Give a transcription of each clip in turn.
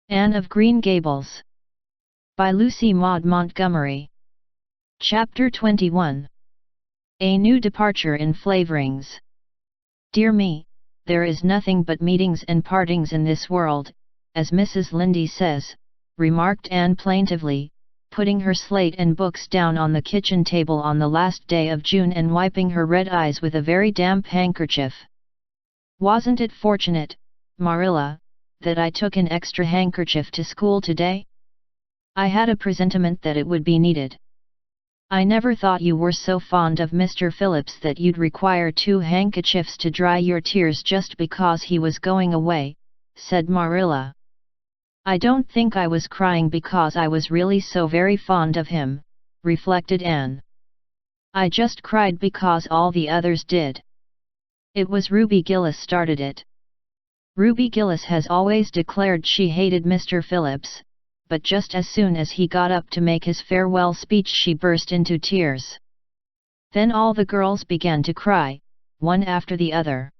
Anne of Green Gables. By Lucy Maud Montgomery. Chapter 21. A New Departure in Flavorings. Dear me, there is nothing but meetings and partings in this world, as Mrs. Lindy says, remarked Anne plaintively, putting her slate and books down on the kitchen table on the last day of June and wiping her red eyes with a very damp handkerchief. Wasn't it fortunate, Marilla, that I took an extra handkerchief to school today? I had a presentiment that it would be needed. I never thought you were so fond of Mr. Phillips that you'd require 2 handkerchiefs to dry your tears just because he was going away, said Marilla. I don't think I was crying because I was really so very fond of him, reflected Anne. I just cried because all the others did. It was Ruby Gillis started it. Ruby Gillis has always declared she hated Mr. Phillips, but just as soon as he got up to make his farewell speech she burst into tears. Then all the girls began to cry, one after the other.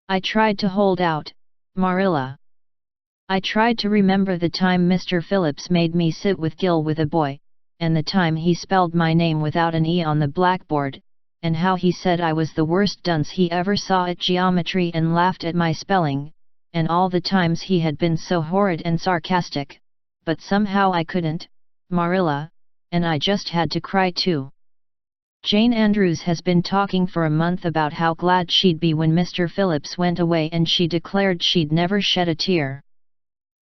I tried to hold out, Marilla. I tried to remember the time Mr. Phillips made me sit with Gil with a boy, and the time he spelled my name without an E on the blackboard, and how he said I was the worst dunce he ever saw at geometry and laughed at my spelling, and all the times he had been so horrid and sarcastic, but somehow I couldn't, Marilla, and I just had to cry too. Jane Andrews has been talking for a month about how glad she'd be when Mr. Phillips went away and she declared she'd never shed a tear.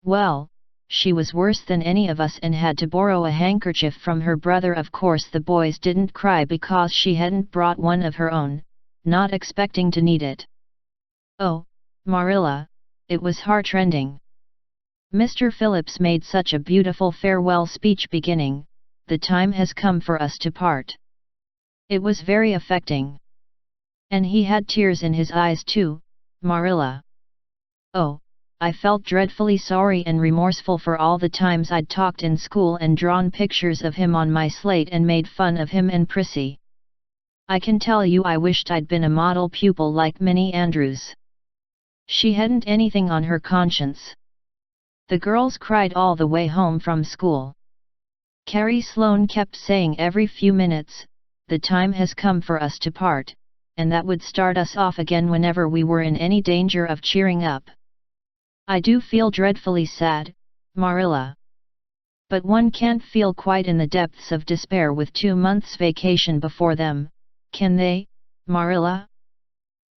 Well, she was worse than any of us and had to borrow a handkerchief from her brother. Of course the boys didn't cry because she hadn't brought one of her own, not expecting to need it. Oh, Marilla, it was heartrending. Mr. Phillips made such a beautiful farewell speech beginning, "The time has come for us to part." It was very affecting. And he had tears in his eyes too, Marilla. Oh, I felt dreadfully sorry and remorseful for all the times I'd talked in school and drawn pictures of him on my slate and made fun of him and Prissy. I can tell you I wished I'd been a model pupil like Minnie Andrews. She hadn't anything on her conscience. The girls cried all the way home from school. Carrie Sloane kept saying every few minutes, "The time has come for us to part," and that would start us off again whenever we were in any danger of cheering up. I do feel dreadfully sad, Marilla. But one can't feel quite in the depths of despair with 2 months' vacation before them, can they, Marilla?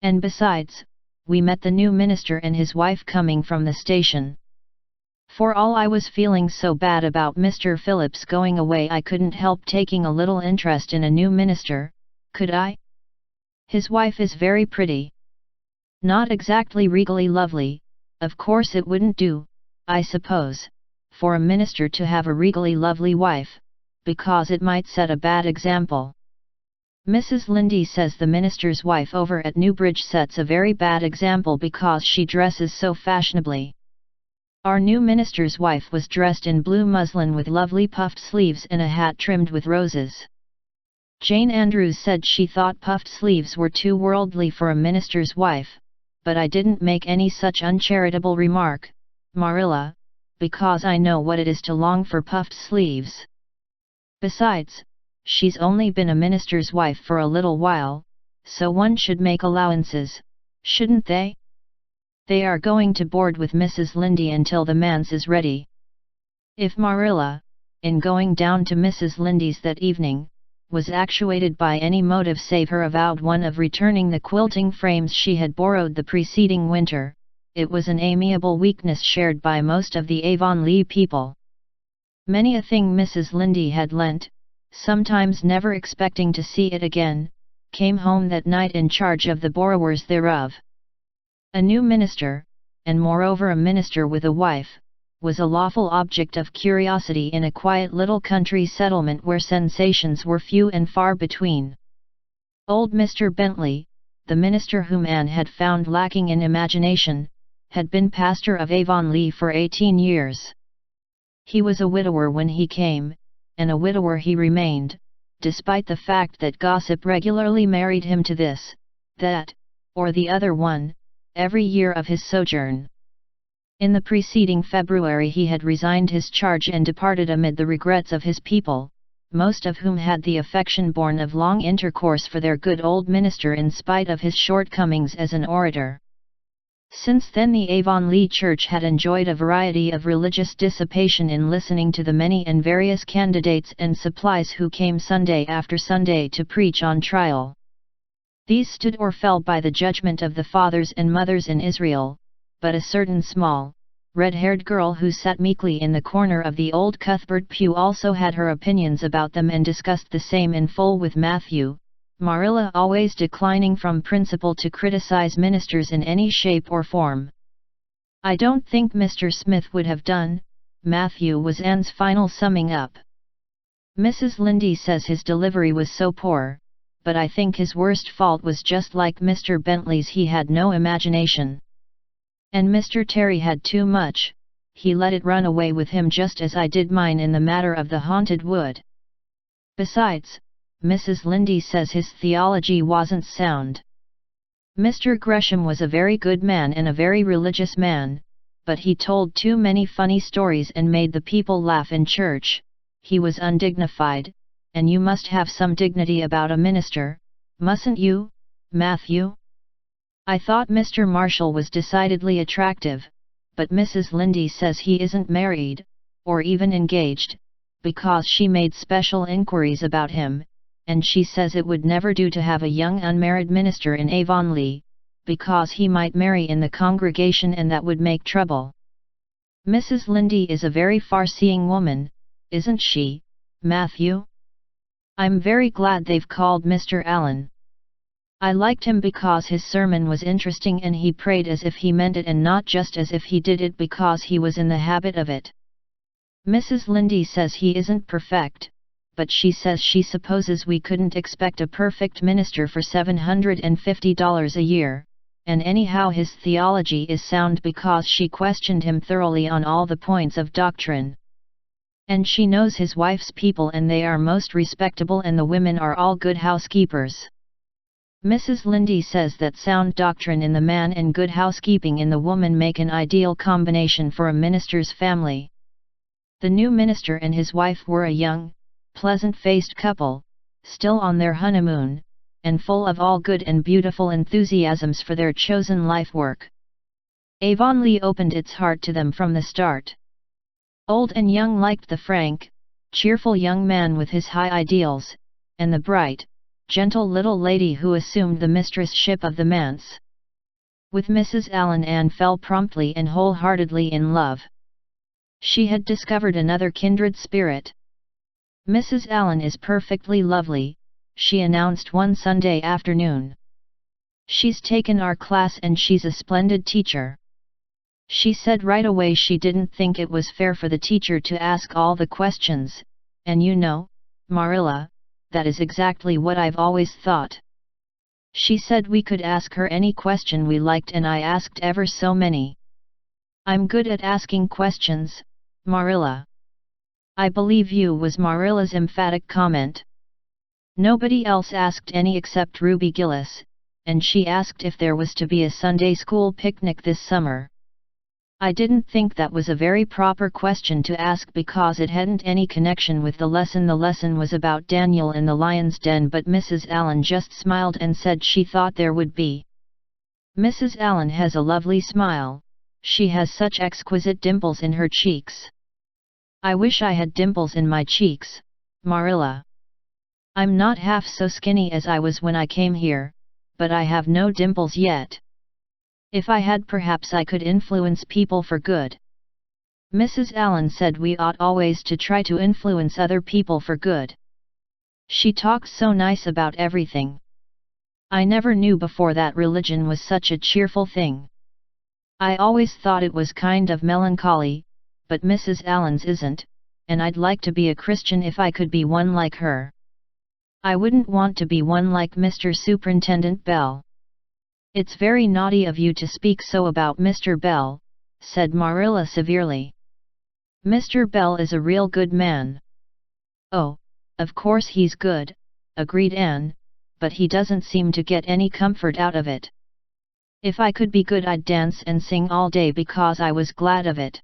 And besides, we met the new minister and his wife coming from the station. For all I was feeling so bad about Mr. Phillips going away, I couldn't help taking a little interest in a new minister, could I? His wife is very pretty. Not exactly regally lovely. Of course it wouldn't do, I suppose, for a minister to have a regally lovely wife, because it might set a bad example. Mrs. Lindy says the minister's wife over at Newbridge sets a very bad example because she dresses so fashionably. Our new minister's wife was dressed in blue muslin with lovely puffed sleeves and a hat trimmed with roses. Jane Andrews said she thought puffed sleeves were too worldly for a minister's wife, but I didn't make any such uncharitable remark, Marilla, because I know what it is to long for puffed sleeves. Besides, she's only been a minister's wife for a little while, so one should make allowances, shouldn't they? They are going to board with Mrs. Lindy until the manse is ready. If Marilla, in going down to Mrs. Lindy's that evening, was actuated by any motive save her avowed one of returning the quilting frames she had borrowed the preceding winter, it was an amiable weakness shared by most of the Avonlea people. Many a thing Mrs. Lindy had lent, sometimes never expecting to see it again, came home that night in charge of the borrowers thereof. A new minister, and moreover a minister with a wife, was a lawful object of curiosity in a quiet little country settlement where sensations were few and far between. Old Mr. Bentley, the minister whom Anne had found lacking in imagination, had been pastor of Avonlea for 18 years. He was a widower when he came, and a widower he remained, despite the fact that gossip regularly married him to this, that, or the other one, every year of his sojourn. In the preceding February he had resigned his charge and departed amid the regrets of his people, most of whom had the affection born of long intercourse for their good old minister in spite of his shortcomings as an orator. Since then the Avonlea Church had enjoyed a variety of religious dissipation in listening to the many and various candidates and supplies who came Sunday after Sunday to preach on trial. These stood or fell by the judgment of the fathers and mothers in Israel, but a certain small, red-haired girl who sat meekly in the corner of the old Cuthbert pew also had her opinions about them and discussed the same in full with Matthew, Marilla always declining from principle to criticize ministers in any shape or form. "I don't think Mr. Smith would have done," Matthew was Anne's final summing up. "Mrs. Lynde says his delivery was so poor, but I think his worst fault was just like Mr. Bentley's, he had no imagination. And Mr. Terry had too much, he let it run away with him just as I did mine in the matter of the haunted wood. Besides, Mrs. Lynde says his theology wasn't sound. Mr. Gresham was a very good man and a very religious man, but he told too many funny stories and made the people laugh in church. He was undignified, and you must have some dignity about a minister, mustn't you, Matthew? I thought Mr. Marshall was decidedly attractive, but Mrs. Lynde says he isn't married, or even engaged, because she made special inquiries about him, and she says it would never do to have a young unmarried minister in Avonlea, because he might marry in the congregation and that would make trouble. Mrs. Lynde is a very far-seeing woman, isn't she, Matthew? I'm very glad they've called Mr. Allen. I liked him because his sermon was interesting and he prayed as if he meant it and not just as if he did it because he was in the habit of it. Mrs. Lynde says he isn't perfect, but she says she supposes we couldn't expect a perfect minister for $750 a year, and anyhow his theology is sound because she questioned him thoroughly on all the points of doctrine. And she knows his wife's people and they are most respectable and the women are all good housekeepers. Mrs. Lynde says that sound doctrine in the man and good housekeeping in the woman make an ideal combination for a minister's family. The new minister and his wife were a young, pleasant-faced couple, still on their honeymoon, and full of all good and beautiful enthusiasms for their chosen life work. Avonlea opened its heart to them from the start. Old and young liked the frank, cheerful young man with his high ideals, and the bright, gentle little lady who assumed the mistress-ship of the manse. With Mrs. Allen Anne fell promptly and wholeheartedly in love. She had discovered another kindred spirit. "Mrs. Allen is perfectly lovely," she announced one Sunday afternoon. "She's taken our class and she's a splendid teacher." She said right away she didn't think it was fair for the teacher to ask all the questions, and you know, Marilla, that is exactly what I've always thought. She said we could ask her any question we liked and I asked ever so many. "I'm good at asking questions, Marilla." "I believe you," was Marilla's emphatic comment. Nobody else asked any except Ruby Gillis, and she asked if there was to be a Sunday school picnic this summer. I didn't think that was a very proper question to ask because it hadn't any connection with the lesson. The lesson was about Daniel in the lion's den, but Mrs. Allen just smiled and said she thought there would be. Mrs. Allen has a lovely smile, she has such exquisite dimples in her cheeks. I wish I had dimples in my cheeks, Marilla. I'm not half so skinny as I was when I came here, but I have no dimples yet. If I had, perhaps I could influence people for good. Mrs. Allen said we ought always to try to influence other people for good. She talked so nice about everything. I never knew before that religion was such a cheerful thing. I always thought it was kind of melancholy, but Mrs. Allen's isn't, and I'd like to be a Christian if I could be one like her. I wouldn't want to be one like Mr. Superintendent Bell. It's very naughty of you to speak so about Mr. Bell, said Marilla severely. Mr. Bell is a real good man. Oh, of course he's good, agreed Anne, but he doesn't seem to get any comfort out of it. If I could be good I'd dance and sing all day because I was glad of it.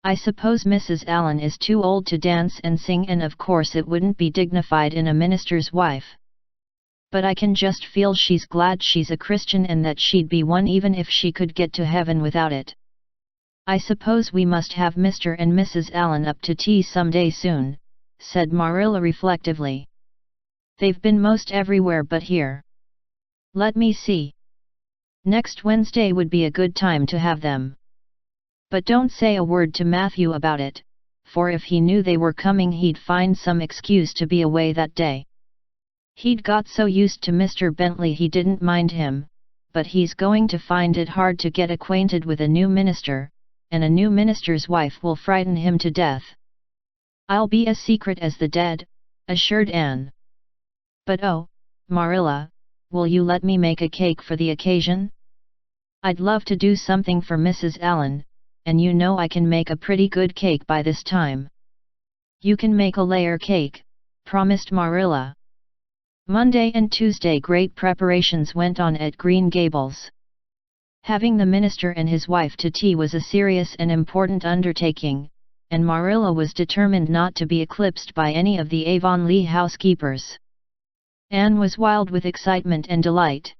I suppose Mrs. Allen is too old to dance and sing, and of course it wouldn't be dignified in a minister's wife. But I can just feel she's glad she's a Christian and that she'd be one even if she could get to heaven without it. I suppose we must have Mr. and Mrs. Allen up to tea someday soon, said Marilla reflectively. They've been most everywhere but here. Let me see. Next Wednesday would be a good time to have them. But don't say a word to Matthew about it, for if he knew they were coming he'd find some excuse to be away that day. He'd got so used to Mr. Bentley he didn't mind him, but he's going to find it hard to get acquainted with a new minister, and a new minister's wife will frighten him to death. I'll be as secret as the dead, assured Anne. But oh, Marilla, will you let me make a cake for the occasion? I'd love to do something for Mrs. Allen, and you know I can make a pretty good cake by this time. You can make a layer cake, promised Marilla. Monday and Tuesday great preparations went on at Green Gables. Having the minister and his wife to tea was a serious and important undertaking, and Marilla was determined not to be eclipsed by any of the Avonlea housekeepers. Anne was wild with excitement and delight.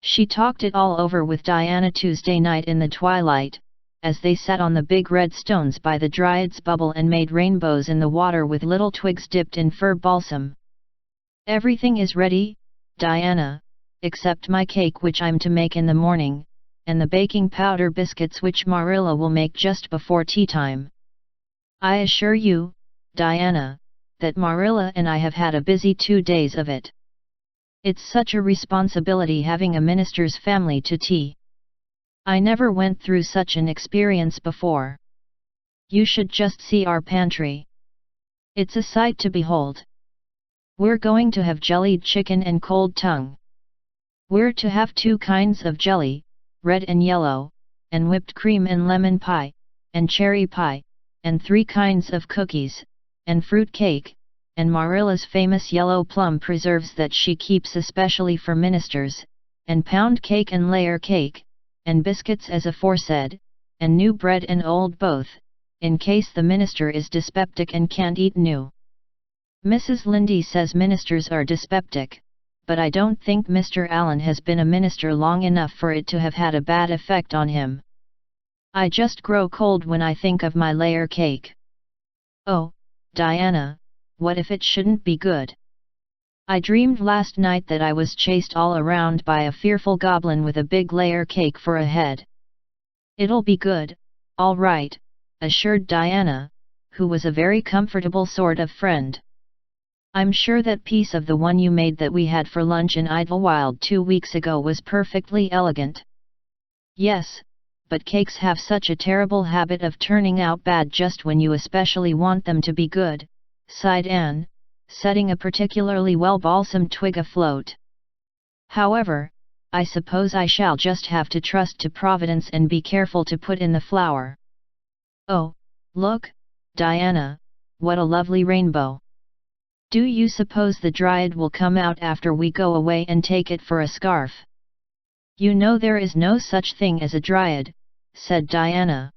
She talked it all over with Diana Tuesday night in the twilight, as they sat on the big red stones by the Dryad's Bubble and made rainbows in the water with little twigs dipped in fir balsam. Everything is ready, Diana, except my cake which I'm to make in the morning, and the baking powder biscuits which Marilla will make just before tea time. I assure you, Diana, that Marilla and I have had a busy 2 days of it. It's such a responsibility having a minister's family to tea. I never went through such an experience before. You should just see our pantry. It's a sight to behold. We're going to have jellied chicken and cold tongue. We're to have 2 kinds of jelly, red and yellow, and whipped cream and lemon pie, and cherry pie, and 3 kinds of cookies, and fruit cake, and Marilla's famous yellow plum preserves that she keeps especially for ministers, and pound cake and layer cake, and biscuits as aforesaid, and new bread and old both, in case the minister is dyspeptic and can't eat new. Mrs. Lynde says ministers are dyspeptic, but I don't think Mr. Allen has been a minister long enough for it to have had a bad effect on him. I just grow cold when I think of my layer cake. Oh, Diana, what if it shouldn't be good? I dreamed last night that I was chased all around by a fearful goblin with a big layer cake for a head. It'll be good, all right, assured Diana, who was a very comfortable sort of friend. I'm sure that piece of the one you made that we had for lunch in Idlewild 2 weeks ago was perfectly elegant. Yes, but cakes have such a terrible habit of turning out bad just when you especially want them to be good, sighed Anne, setting a particularly well-balsamed twig afloat. However, I suppose I shall just have to trust to Providence and be careful to put in the flour. Oh, look, Diana, what a lovely rainbow! Do you suppose the Dryad will come out after we go away and take it for a scarf? You know there is no such thing as a Dryad, said Diana.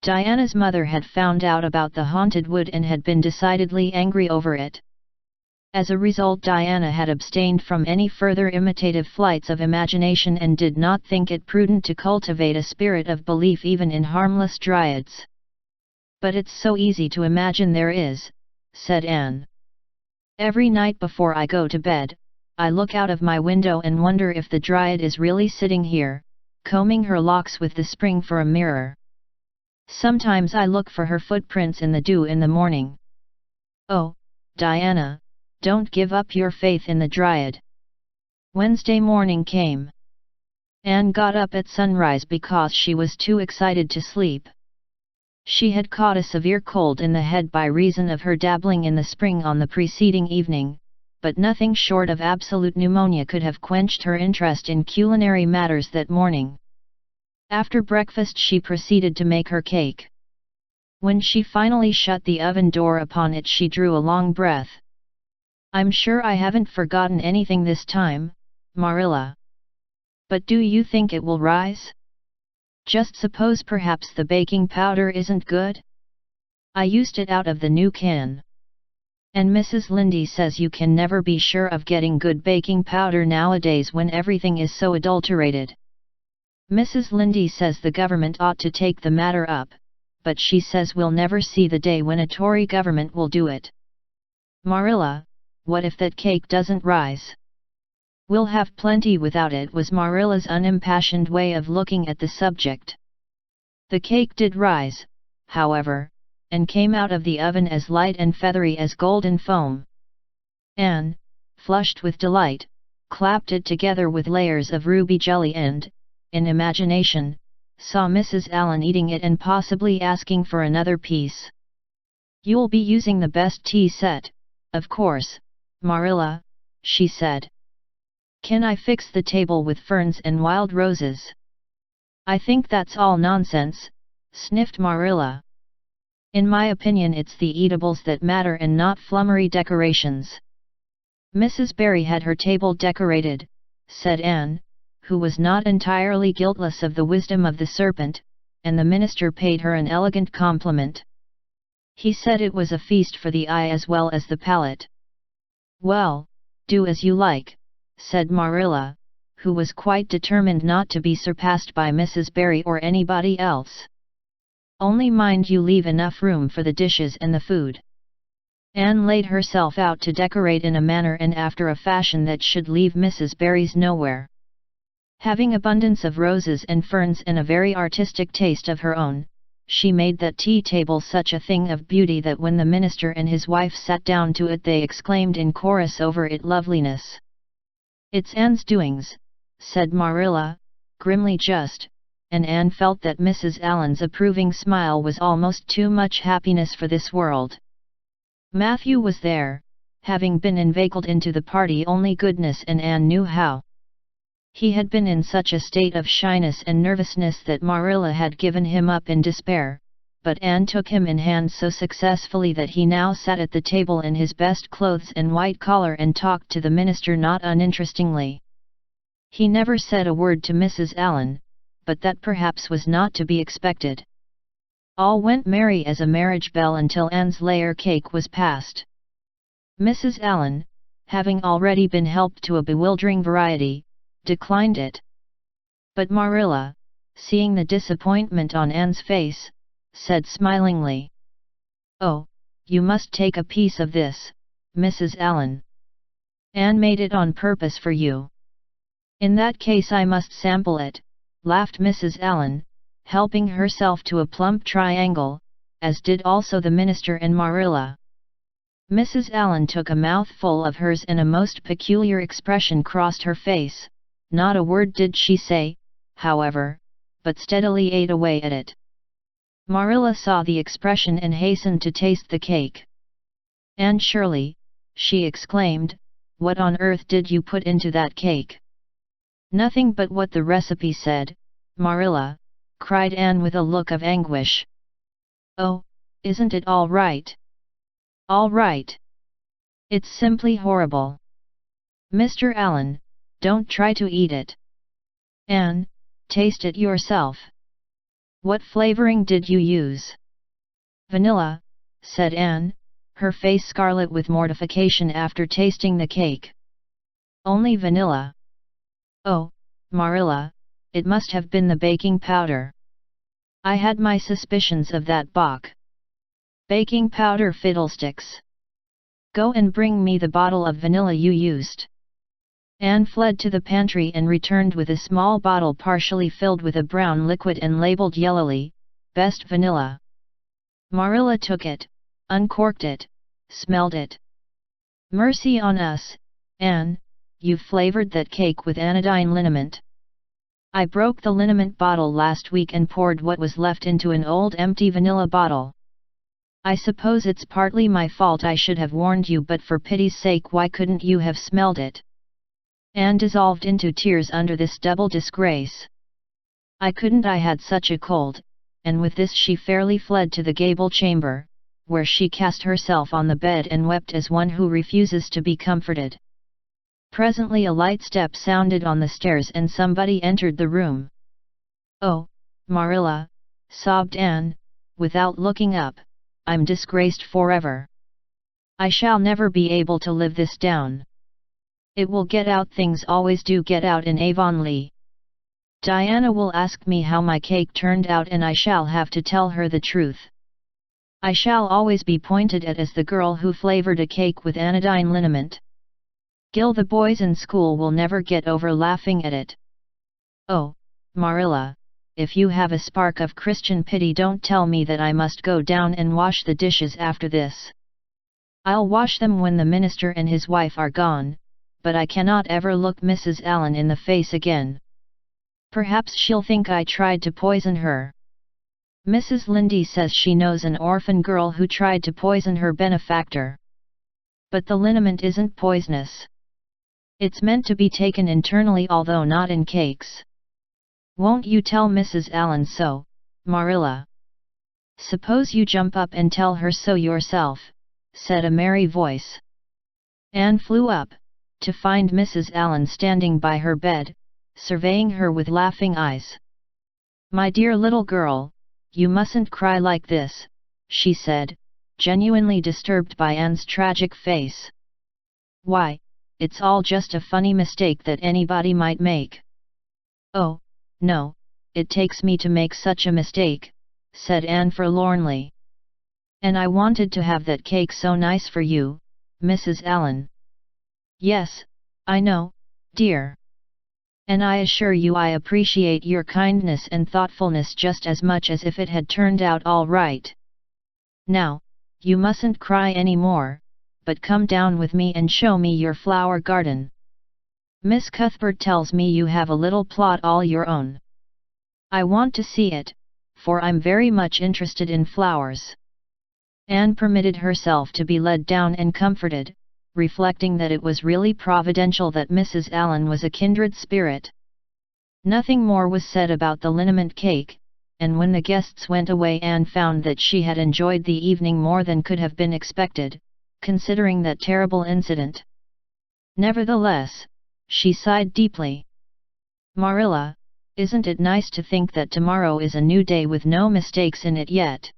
Diana's mother had found out about the haunted wood and had been decidedly angry over it. As a result, Diana had abstained from any further imitative flights of imagination and did not think it prudent to cultivate a spirit of belief even in harmless Dryads. But it's so easy to imagine there is, said Anne. Every night before I go to bed, I look out of my window and wonder if the Dryad is really sitting here, combing her locks with the spring for a mirror. Sometimes I look for her footprints in the dew in the morning. Oh, Diana, don't give up your faith in the Dryad. Wednesday morning came. Anne got up at sunrise because she was too excited to sleep. She had caught a severe cold in the head by reason of her dabbling in the spring on the preceding evening, but nothing short of absolute pneumonia could have quenched her interest in culinary matters that morning. After breakfast she proceeded to make her cake. When she finally shut the oven door upon it she drew a long breath. I'm sure I haven't forgotten anything this time, Marilla. But do you think it will rise? Just suppose perhaps the baking powder isn't good? I used it out of the new can. And Mrs. Lindy says you can never be sure of getting good baking powder nowadays when everything is so adulterated. Mrs. Lindy says the government ought to take the matter up, but she says we'll never see the day when a Tory government will do it. Marilla, what if that cake doesn't rise? We'll have plenty without it, was Marilla's unimpassioned way of looking at the subject. The cake did rise, however, and came out of the oven as light and feathery as golden foam. Anne, flushed with delight, clapped it together with layers of ruby jelly and, in imagination, saw Mrs. Allen eating it and possibly asking for another piece. "You'll be using the best tea set, of course, Marilla," she said. "Can I fix the table with ferns and wild roses?" "I think that's all nonsense," sniffed Marilla. "In my opinion it's the eatables that matter and not flummery decorations." "Mrs. Barry had her table decorated," said Anne, who was not entirely guiltless of the wisdom of the serpent, and the minister paid her an elegant compliment. He said it was a feast for the eye as well as the palate. "Well, do as you like," said Marilla, who was quite determined not to be surpassed by Mrs. Barry or anybody else. "Only mind you leave enough room for the dishes and the food." Anne laid herself out to decorate in a manner and after a fashion that should leave Mrs. Barry's nowhere. Having abundance of roses and ferns and a very artistic taste of her own, she made that tea table such a thing of beauty that when the minister and his wife sat down to it they exclaimed in chorus over its loveliness. "It's Anne's doings," said Marilla, grimly just, and Anne felt that Mrs. Allen's approving smile was almost too much happiness for this world. Matthew was there, having been inveigled into the party only goodness and Anne knew how. He had been in such a state of shyness and nervousness that Marilla had given him up in despair, but Anne took him in hand so successfully that he now sat at the table in his best clothes and white collar and talked to the minister not uninterestingly. He never said a word to Mrs. Allen, but that perhaps was not to be expected. All went merry as a marriage bell until Anne's layer cake was passed. Mrs. Allen, having already been helped to a bewildering variety, declined it. But Marilla, seeing the disappointment on Anne's face, said smilingly, "Oh, you must take a piece of this, Mrs. Allen. Anne made it on purpose for you." "In that case I must sample it," laughed Mrs. Allen, helping herself to a plump triangle, as did also the minister and Marilla. Mrs. Allen took a mouthful of hers and a most peculiar expression crossed her face. Not a word did she say, however, but steadily ate away at it. Marilla saw the expression and hastened to taste the cake. "Anne Shirley," she exclaimed, "what on earth did you put into that cake?" "Nothing but what the recipe said, Marilla," cried Anne with a look of anguish. "Oh, isn't it all right?" "All right. It's simply horrible. Mr. Allen, don't try to eat it. Anne, taste it yourself. What flavoring did you use?" "Vanilla," said Anne, her face scarlet with mortification after tasting the cake. "Only vanilla? Oh, Marilla, it must have been the baking powder. I had my suspicions of that Bach. Baking powder fiddlesticks. Go and bring me the bottle of vanilla you used." Anne fled to the pantry and returned with a small bottle partially filled with a brown liquid and labeled yellowly, "Best Vanilla." Marilla took it, uncorked it, smelled it. "Mercy on us, Anne, you've flavored that cake with anodyne liniment." "I broke the liniment bottle last week and poured what was left into an old empty vanilla bottle. I suppose it's partly my fault. I should have warned you, but for pity's sake why couldn't you have smelled it?" Anne dissolved into tears under this double disgrace. "I couldn't, I had such a cold," and with this she fairly fled to the gable chamber, where she cast herself on the bed and wept as one who refuses to be comforted. Presently a light step sounded on the stairs and somebody entered the room. "Oh, Marilla," sobbed Anne, without looking up, "I'm disgraced forever. I shall never be able to live this down. It will get out, things always do get out in Avonlea. Diana will ask me how my cake turned out and I shall have to tell her the truth. I shall always be pointed at as the girl who flavored a cake with anodyne liniment. Gil, the boys in school will never get over laughing at it. Oh, Marilla, if you have a spark of Christian pity, don't tell me that I must go down and wash the dishes after this. I'll wash them when the minister and his wife are gone, but I cannot ever look Mrs. Allen in the face again. Perhaps she'll think I tried to poison her. Mrs. Lynde says she knows an orphan girl who tried to poison her benefactor. But the liniment isn't poisonous. It's meant to be taken internally, although not in cakes. Won't you tell Mrs. Allen so, Marilla? Suppose you jump up and tell her so yourself," said a merry voice. Anne flew up, to find Mrs. Allen standing by her bed, surveying her with laughing eyes. "My dear little girl, you mustn't cry like this," she said, genuinely disturbed by Anne's tragic face. "Why, it's all just a funny mistake that anybody might make." "Oh, no, it takes me to make such a mistake," said Anne forlornly. "And I wanted to have that cake so nice for you, Mrs. Allen." "Yes, I know, dear. And I assure you I appreciate your kindness and thoughtfulness just as much as if it had turned out all right. Now, you mustn't cry any more, but come down with me and show me your flower garden. Miss Cuthbert tells me you have a little plot all your own. I want to see it, for I'm very much interested in flowers." Anne permitted herself to be led down and comforted, reflecting that it was really providential that Mrs. Allen was a kindred spirit. Nothing more was said about the liniment cake, and when the guests went away Anne found that she had enjoyed the evening more than could have been expected, considering that terrible incident. Nevertheless, she sighed deeply. "Marilla, isn't it nice to think that tomorrow is a new day with no mistakes in it yet?"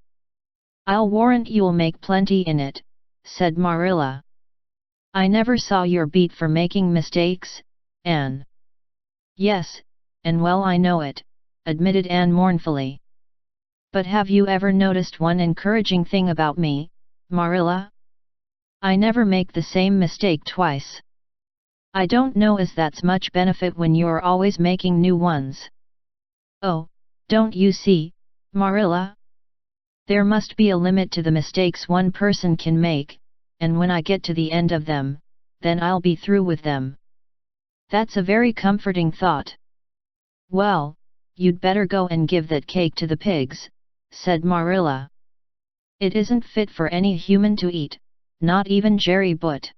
"I'll warrant you'll make plenty in it," said Marilla. "I never saw your beat for making mistakes, Anne." "Yes, and well I know it," admitted Anne mournfully. "But have you ever noticed one encouraging thing about me, Marilla? I never make the same mistake twice. I don't know as that's much benefit when you're always making new ones." "Oh, don't you see, Marilla? There must be a limit to the mistakes one person can make, and when I get to the end of them, then I'll be through with them." "That's a very comforting thought." "Well, you'd better go and give that cake to the pigs," said Marilla. "It isn't fit for any human to eat, not even Jerry Butt."